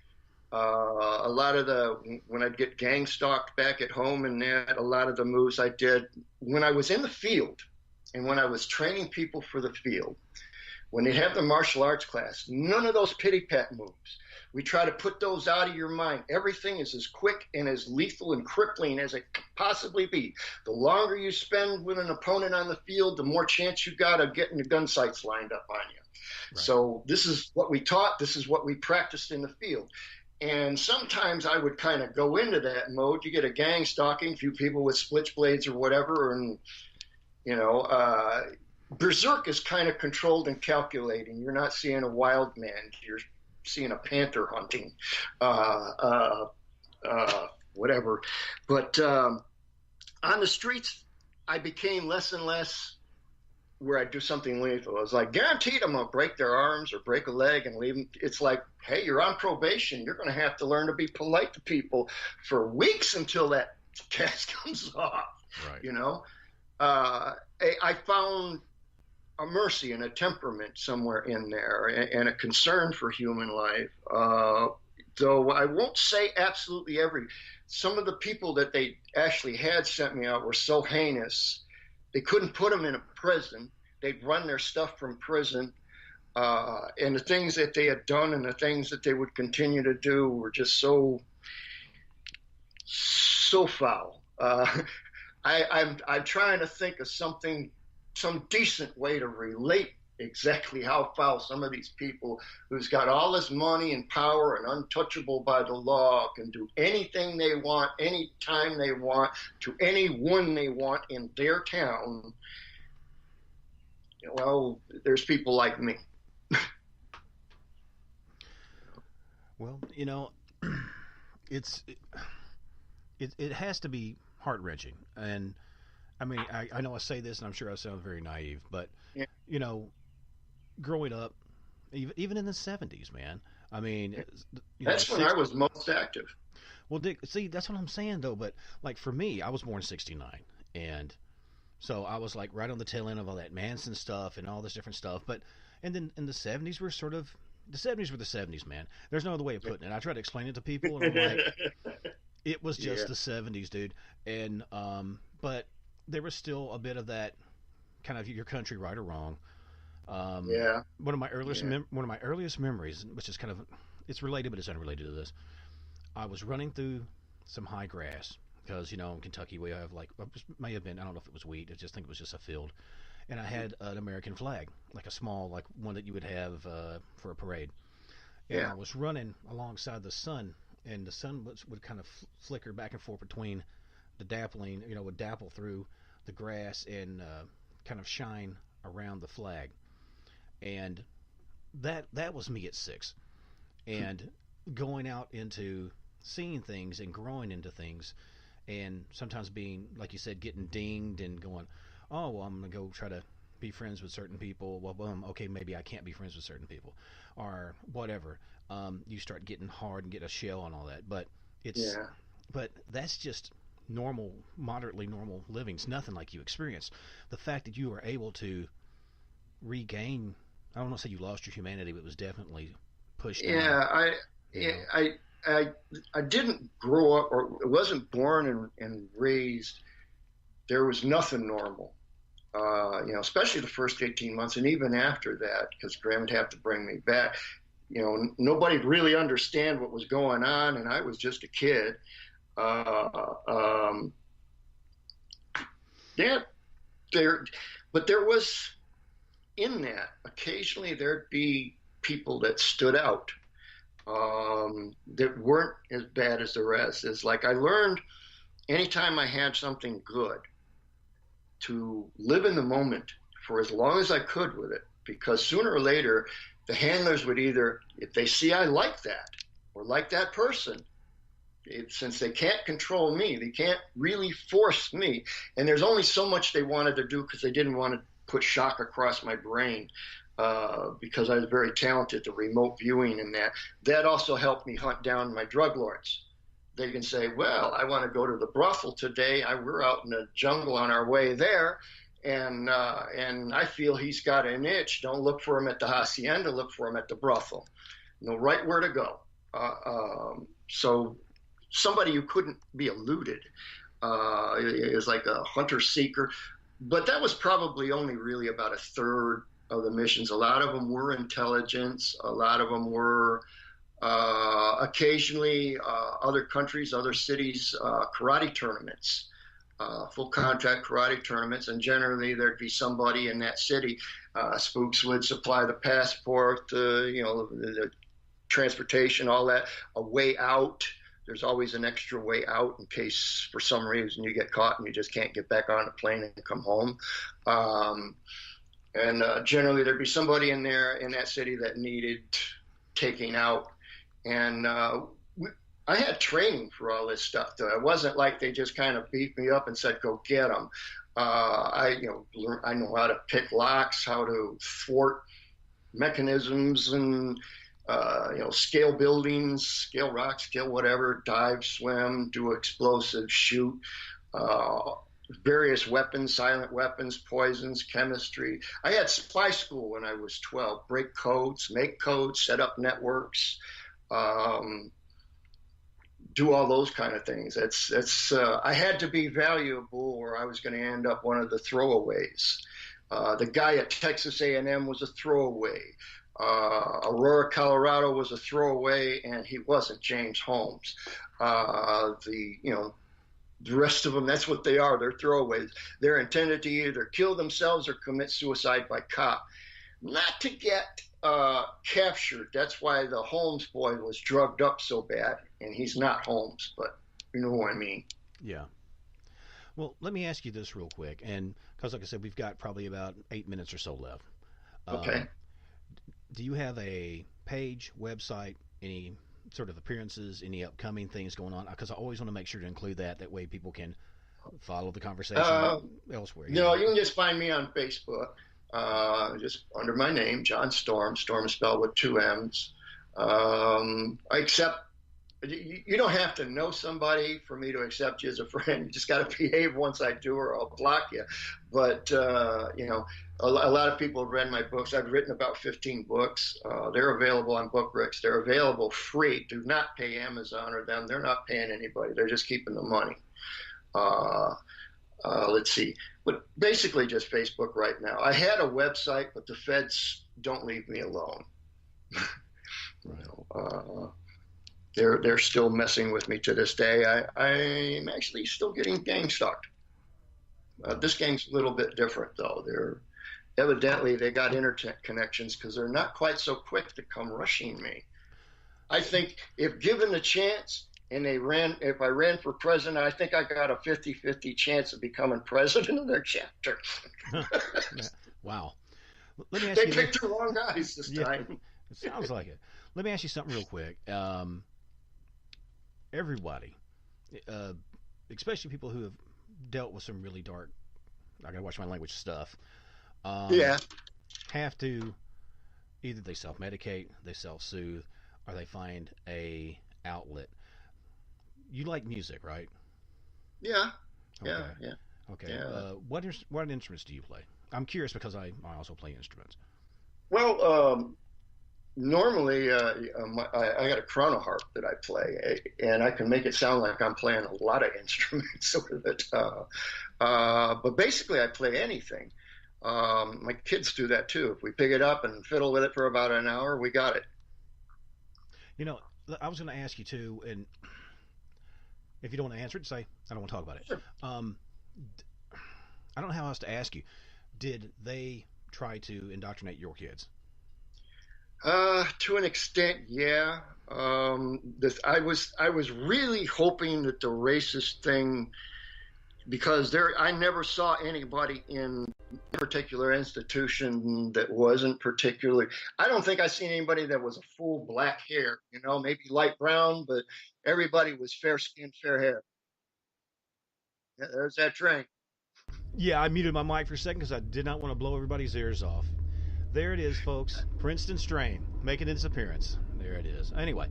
A lot of when I'd get gang stalked back at home and that, a lot of the moves I did when I was in the field, and when I was training people for the field, when they have the martial arts class, none of those pity-pat moves. We try to put those out of your mind. Everything is as quick and as lethal and crippling as it could possibly be. The longer you spend with an opponent on the field, the more chance you got of getting the gun sights lined up on you. Right. So this is what we taught. This is what we practiced in the field. And sometimes I would kind of go into that mode. You get a gang stalking, a few people with switchblades or whatever, and berserk is kind of controlled and calculating. You're not seeing a wild man. You're seeing a panther hunting, whatever. But on the streets, I became less and less where I do something lethal. I was like, guaranteed I'm going to break their arms or break a leg and leave them. It's like, hey, you're on probation. You're going to have to learn to be polite to people for weeks until that cast comes off, right. I found a mercy and a temperament somewhere in there and a concern for human life. Though I won't say absolutely some of the people that they actually had sent me out were so heinous, they couldn't put them in a prison. They'd run their stuff from prison. And the things that they had done and the things that they would continue to do were just so foul. I'm trying to think of some decent way to relate exactly how foul some of these people who's got all this money and power and untouchable by the law can do anything they want, anytime they want, to anyone they want in their town. Well, there's people like me. Well, it has to be heart-wrenching. And I mean, I know I say this, and I'm sure I sound very naive, but yeah. Growing up, even in the 70s, man. I mean, that's when I was most active. Well, Dick, see, that's what I'm saying, though. But like for me, I was born in '69, and so I was like right on the tail end of all that Manson stuff and all this different stuff. And then in the 70s, the 70s were the 70s, man. There's no other way of putting it. I try to explain it to people, and I'm like, it was just the 70s, dude. And but there was still a bit of that kind of your country, right or wrong. Yeah. One of my earliest Yeah. one of my earliest memories, which is kind of it's related but it's unrelated to this. I was running through some high grass because in Kentucky we have like it may have been I don't know if it was wheat. I just think it was just a field, and I had an American flag, like a small like one that you would have for a parade. And Yeah. I was running alongside the sun, and the sun would kind of flicker back and forth between the dappling, would dapple through the grass and kind of shine around the flag. And that was me at 6, and going out into seeing things and growing into things, and sometimes being like you said, getting dinged and going, oh well, I'm gonna go try to be friends with certain people. Well, boom, okay, maybe I can't be friends with certain people, or whatever. You start getting hard and get a shell and all that, but Yeah. but that's just normal, moderately normal living. It's nothing like you experienced. The fact that you were able to regain, I don't want to say you lost your humanity, but it was definitely pushed down. Yeah. You know? I didn't grow up or wasn't born and raised. There was nothing normal. Especially the first 18 months, and even after that, because Graham would have to bring me back. Nobody really understand what was going on, and I was just a kid. Yeah, but there was in that occasionally there'd be people that stood out that weren't as bad as the rest. It's like I learned anytime I had something good to live in the moment for as long as I could with it, because sooner or later the handlers would either, if they see I like that or like that person, since they can't control me, they can't really force me, and there's only so much they wanted to do because they didn't want to put shock across my brain, because I was very talented to remote viewing, and that also helped me hunt down my drug lords. They can say, well, I want to go to the brothel today. We're out in the jungle on our way there, and I feel he's got an itch. Don't look for him at the hacienda. Look for him at the brothel. Know right where to go. So somebody who couldn't be eluded is like a hunter-seeker. But that was probably only really about a third of the missions. A lot of them were intelligence. A lot of them were occasionally other countries, other cities, karate tournaments, full contact karate tournaments, and generally there'd be somebody in that city. Spooks would supply the passport, the transportation, all that, a way out. There's always an extra way out in case for some reason you get caught and you just can't get back on a plane and come home. And generally there'd be somebody in that city that needed taking out. And I had training for all this stuff, though. It wasn't like they just kind of beat me up and said, go get them. I know how to pick locks, how to thwart mechanisms, and scale buildings, scale rocks, scale whatever, dive, swim, do explosives, shoot, various weapons, silent weapons, poisons, chemistry. I had spy school when I was 12, break codes, make codes, set up networks, do all those kind of things. I had to be valuable or I was going to end up one of the throwaways. The guy at Texas A&M was a throwaway. Aurora, Colorado was a throwaway, and he wasn't James Holmes. The rest of them, that's what they are. They're throwaways. They're intended to either kill themselves or commit suicide by cop, not to get captured. That's why the Holmes boy was drugged up so bad, and he's not Holmes, but you know what I mean. Yeah. Well, let me ask you this real quick, and because like I said, we've got probably about 8 minutes or so left. Okay. Do you have a page, website, any sort of appearances, any upcoming things going on? Because I always want to make sure to include that. That way people can follow the conversation elsewhere. No, you can just find me on Facebook, just under my name, John Storm. Storm is spelled with 2 M's. I accept. You don't have to know somebody for me to accept you as a friend. You just got to behave once I do, or I'll block you. But a lot of people have read my books. I've written about 15 books. They're available on BookRix. They're available free. Do not pay Amazon or them. They're not paying anybody. They're just keeping the money. let's see, but basically just Facebook right now. I had a website, but the feds don't leave me alone. You know, they're still messing with me to this day. I'm actually still getting gang stalked. This gang's a little bit different though. Evidently they got internet connections because they're not quite so quick to come rushing me. I think if given the chance and if I ran for president, I think I got a 50-50 chance of becoming president of their chapter. Wow. Let me ask They you picked the wrong guys this time. It sounds like it. Let me ask you something real quick. Everybody, especially people who have dealt with some really dark, I gotta watch my language stuff, have to, either they self-medicate, they self-soothe, or they find a outlet. You like music, right? Yeah. Okay. Yeah. Okay. Yeah. What instruments do you play? I'm curious because I also play instruments. Well, normally I got a chrono harp that I play, and I can make it sound like I'm playing a lot of instruments with it. But basically, I play anything. My kids do that too. If we pick it up and fiddle with it for about an hour, we got it. You know, I was going to ask you too, and if you don't want to answer it, say I don't want to talk about it. Sure. I don't know how else to ask you. Did they try to indoctrinate your kids? To an extent, yeah. I was really hoping that the racist thing, because I never saw anybody in a particular institution that wasn't particularly. I don't think I seen anybody that was a full black hair. You know, maybe light brown, but everybody was fair skin, fair hair. Yeah, there's that train. Yeah, I muted my mic for a second because I did not want to blow everybody's ears off. There it is, folks. Princeton Strain making its appearance. There it is. Anyway,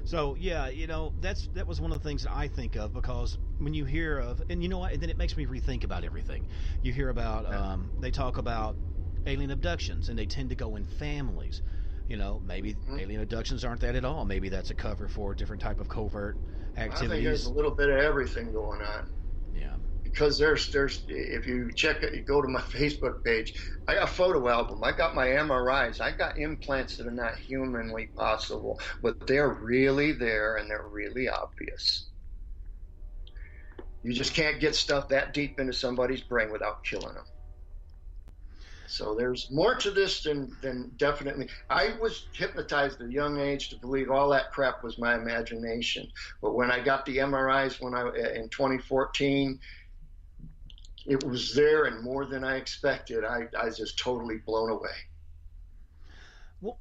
so yeah, you know, that was one of the things that I think of, because when you hear of, and you know what, and then it makes me rethink about everything. You hear about, they talk about alien abductions, and they tend to go in families. You know, maybe alien abductions aren't that at all. Maybe that's a cover for a different type of covert activities. I think there's a little bit of everything going on. Yeah. Because there's if you check it, you go to my Facebook page, I got a photo album. I got my MRIs. I got implants that are not humanly possible, but they're really there and they're really obvious. You just can't get stuff that deep into somebody's brain without killing them. So there's more to this than definitely. I was hypnotized at a young age to believe all that crap was my imagination. But when I got the MRIs in 2014, it was there and more than I expected. I was just totally blown away. Well,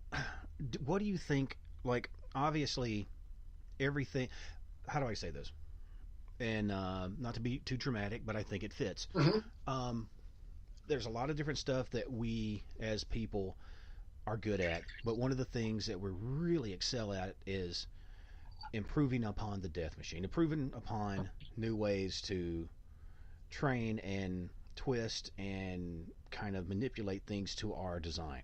what do you think? Like, obviously, everything. How do I say this? And not to be too dramatic, but I think it fits. Mm-hmm. There's a lot of different stuff that we as people are good at, but one of the things that we really excel at is improving upon the death machine, improving upon new ways to train and twist and kind of manipulate things to our design.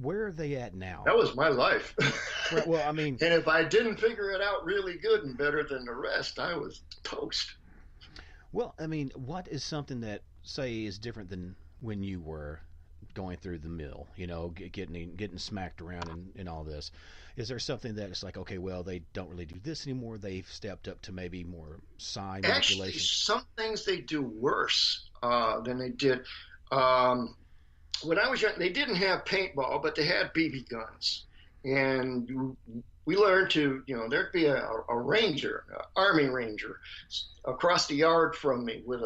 Where are they at now? That was my life. Right, well, I mean, and if I didn't figure it out really good and better than the rest, I was toast. Well, I mean, what is something that, say, is different than when you were going through the mill, you know, getting smacked around and all this? Is there something that it's like, okay, well, they don't really do this anymore, they've stepped up to maybe more psi manipulation? Actually, some things they do worse than they did. When I was young, they didn't have paintball, but they had BB guns. And we learned to, you know, there'd be a ranger, an Army Ranger, across the yard from me with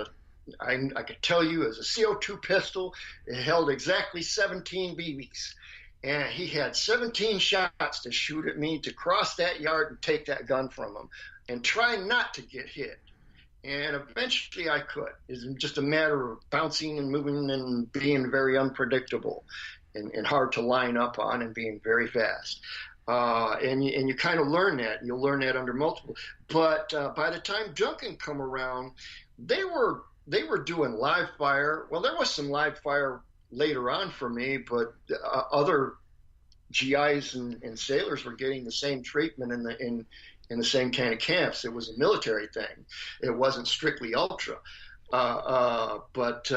I could tell you, as a CO2 pistol, it held exactly 17 BBs. And he had 17 shots to shoot at me to cross that yard and take that gun from him and try not to get hit. And eventually I could. It's just a matter of bouncing and moving and being very unpredictable and hard to line up on and being very fast. And you kind of learn that. You'll learn that under multiple. But by the time Duncan come around, they were doing live fire. Well, there was some live fire later on for me, but other GIs and sailors were getting the same treatment in the same kind of camps. It was a military thing. It wasn't strictly ultra. But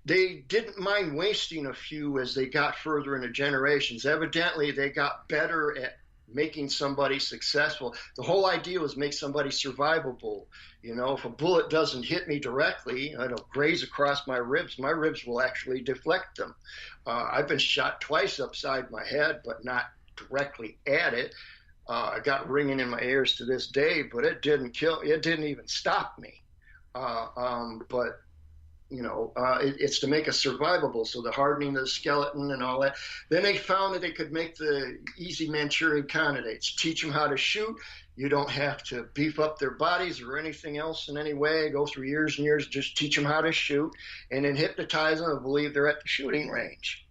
they didn't mind wasting a few as they got further into generations. Evidently, they got better at making somebody successful. The whole idea was make somebody survivable. You know, if a bullet doesn't hit me directly, it'll graze across my ribs. My ribs will actually deflect them. I've been shot twice upside my head, but not directly at it. I got ringing in my ears to this day, but it didn't kill. It didn't even stop me. But it's to make us survivable. So the hardening of the skeleton and all that. Then they found that they could make the easy Manchurian candidates, teach them how to shoot. You don't have to beef up their bodies or anything else in any way. Go through years and years, just teach them how to shoot, and then hypnotize them and believe they're at the shooting range.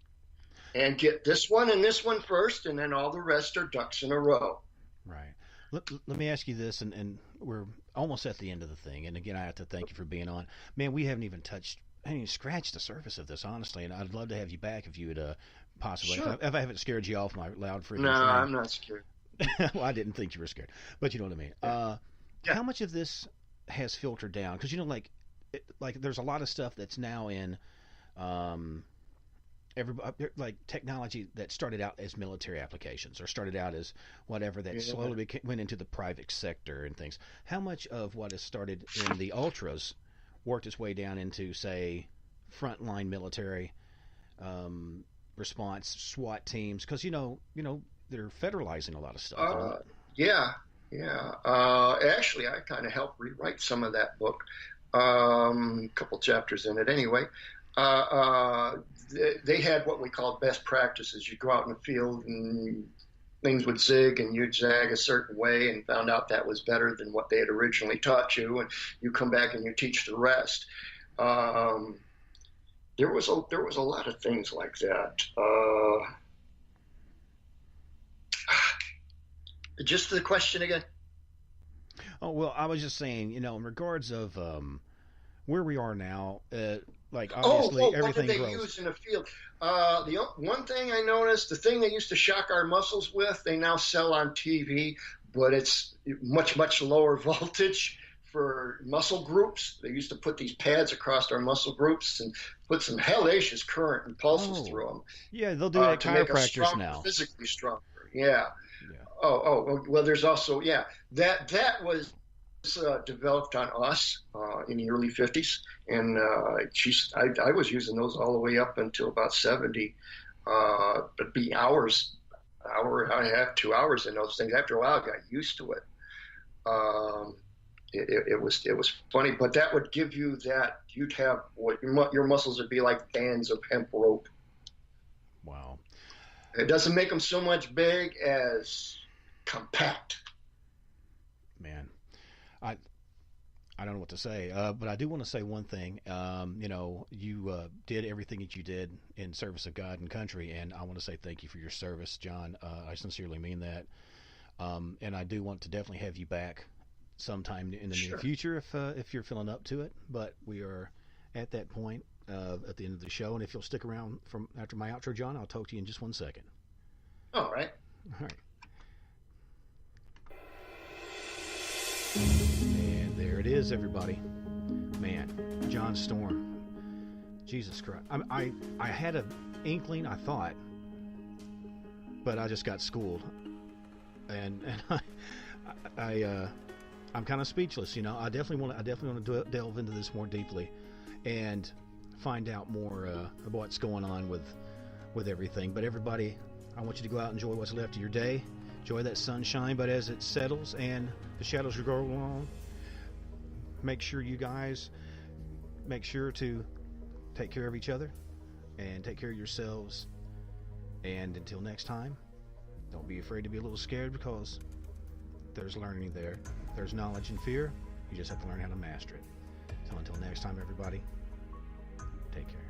And get this one and this one first, and then all the rest are ducks in a row. Right. Let me ask you this, and we're almost at the end of the thing. And again, I have to thank you for being on. Man, we haven't even scratched the surface of this, honestly. And I'd love to have you back if you would possibly. Sure. If I haven't scared you off my loud freaking. No, I'm not scared. Well, I didn't think you were scared, but you know what I mean. Yeah. How much of this has filtered down? Because there's a lot of stuff that's now in. Like technology that started out as military applications or started out as whatever that slowly went into the private sector and things. How much of what has started in the ultras worked its way down into, say, frontline military response, SWAT teams? Because they're federalizing a lot of stuff. Yeah. Actually, I kind of helped rewrite some of that book. A couple chapters in it, anyway. They had what we called best practices. You go out in the field and things would zig and you'd zag a certain way, and found out that was better than what they had originally taught you, and you come back and you teach the rest. There was a lot of things like that. Just the question again. Oh, well, I was just saying, in regards of where we are now, obviously everything what did they grows. use in the field? The one thing I noticed, the thing they used to shock our muscles with, they now sell on TV, but it's much, much lower voltage for muscle groups. They used to put these pads across our muscle groups and put some hellacious current and pulses through them. Yeah, they'll do that to make us chiropractors now. Physically stronger. Yeah. Well, there's also, that was developed on us in the early 50s, and I was using those all the way up until about 70. It'd be hour and a half, 2 hours in those things. After a while, I got used to it. It was funny, but that would give you that you'd have what your muscles would be like bands of hemp rope. Wow. It doesn't make them so much big as compact. Man, I don't know what to say, but I do want to say one thing. You did everything that you did in service of God and country, and I want to say thank you for your service, John. I sincerely mean that, and I do want to definitely have you back sometime in the near future if you're feeling up to it. But we are at that point at the end of the show, and if you'll stick around from after my outro, John, I'll talk to you in just 1 second. All right. And there it is, everybody. Man, John Stormm. Jesus Christ. I had an inkling, I thought, but I just got schooled, and I'm kind of speechless. I definitely want to delve into this more deeply, and find out more of what's going on with everything. But everybody, I want you to go out and enjoy what's left of your day. Enjoy that sunshine, but as it settles and the shadows go along, make sure to take care of each other and take care of yourselves. And until next time, don't be afraid to be a little scared, because there's learning there. There's knowledge and fear. You just have to learn how to master it. So until next time, everybody, take care.